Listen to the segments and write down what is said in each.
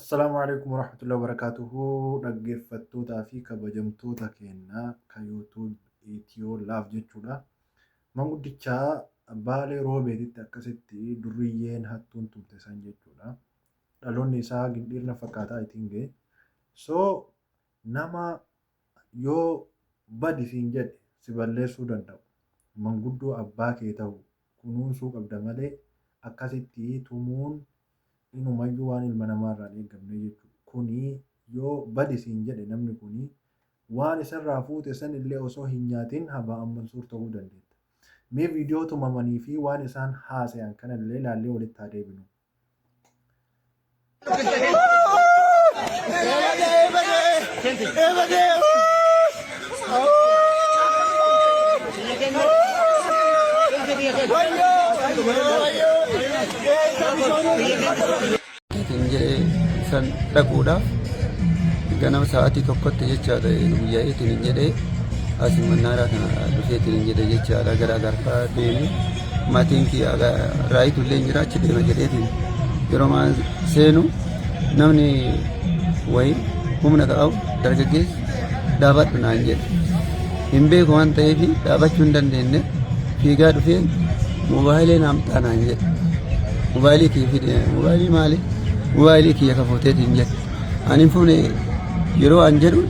Assalamualaikum warahmatullahi wabarakatuh. Dhaggeeffattootaa fi kabajamtoota keenyaa kan YouTube Itiyoo Laaf jechuudha. Manguddichaa Baalee Roobeetitti akkasitti durriyyeen hattuun tumte san jechuudha. Dhaloonni isaa gindhiirna fakkaataa ittiin ga'e. So nama yoo badi siin jedhe si balleessuu danda'u. Manguddoo abbaa kee ta'u kunuunsuu qabda malee akkasitti tumuun inumayyuu waan ilma namaarraa eegamne jechuudha. Kuni yoo badi siin jedhe namni kuni waan isarraa fuute san illee osoo hin nyaatin haba'an mansuur ta'uu dandeetta. Mee viidiyoo tumamanii fi waan isaan haasayan kana illee ilaallee walitti haa deebinu. San dhaquudhaaf ganama sa'aatii tokkotti jechaadha guyyaa'eetiin jedhee asii mannaaraa kana dhufeetiin jedhe jechaadha gara garfaa deemu maatiin kiyya raayitu illee jira achi deema jedheetiin yeroo maan seenu namni wayii humna qabu dargaggeessi dhaabadhu naan jedhe hin beeku waan ta'eef dhaabachuu hin dandeenye fiigaa dhufeen moobaayilee naamxaa naan jedhe mobaayilii kiyya fide mobaayilii maali? Mobaayilii kiyya kafooteetiin jedhe ani fuune yeroo an jedhu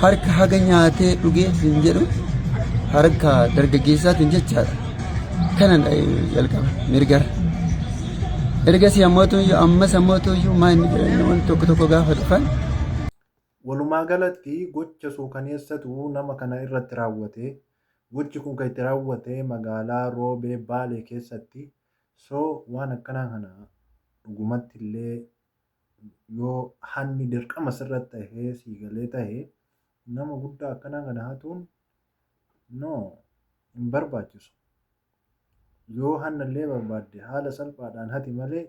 harka haga nyaatee dhugeetiin jedhu harka dargaggeessaatiin jechaadha kanan jalqaba mirgara ergasii ammas ammootuyyuu maa inni jedhan waan tokko gaafa dhufan. Walumaa galatti gocha suukaneessatu nama kana irratti raawwate. Gochi kun kan itti raawwate magaalaa Roobee Baalee keessatti. So waan akkanaa kana dhugumatti illee yoo hanni dirqama sirratti tahee siigalee tahee nama guddaa akkanaa kana hatuun no hin barbaachisu. Yoo hanna illee barbaadde haala salphaadhaan hati malee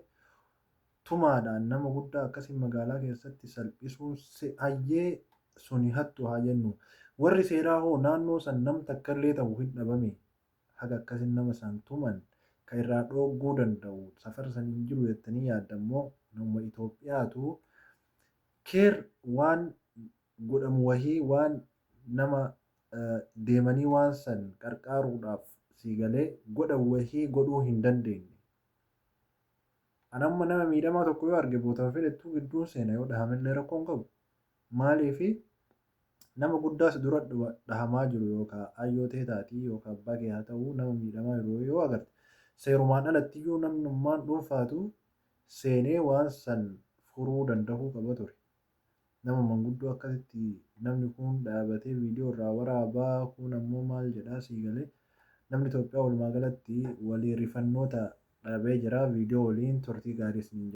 tumaadhaan nama guddaa akkasii magaalaa keessatti salphisuun hayyee suni hattu haa jennu. Warri seeraa hoo naannoo san nam takka illee ta'u hin dhabame haga akkasiin nama san tuman kan irraa dhooguu danda'u safara san hin jiru jettanii yaadammoo nama Itoophiyaatu keer waan godhamu wahii waan nama deemanii waan san qarqaaruudhaaf siigalee godhamu wahii godhuu hin dandeenye. Anamma nama miidhamaa tokko yoo arge boota fedhettuu gidduun seena yoo dhahamillee rakkoon qabu. Maaliifi nama guddaas dura dhahamaa jiru yookaan ayyoo ta'e taatii yookaan abbaa kee haa ta'uu nama miidhamaa jiru yoo agarte seerumaan alattiyyuu namnummaan dhuunfaatu seenee waan san furuu danda'uu qaba ture. Nama manguddoo akkasitti namni kun dhaabatee viidiyoo irraa waraabaa kun ammoo maal jedhaa siigalee namni Itoophiyaa walumaa galatti walii rifannoota dhaabee jira viidiyoo waliin turtii gaariis ni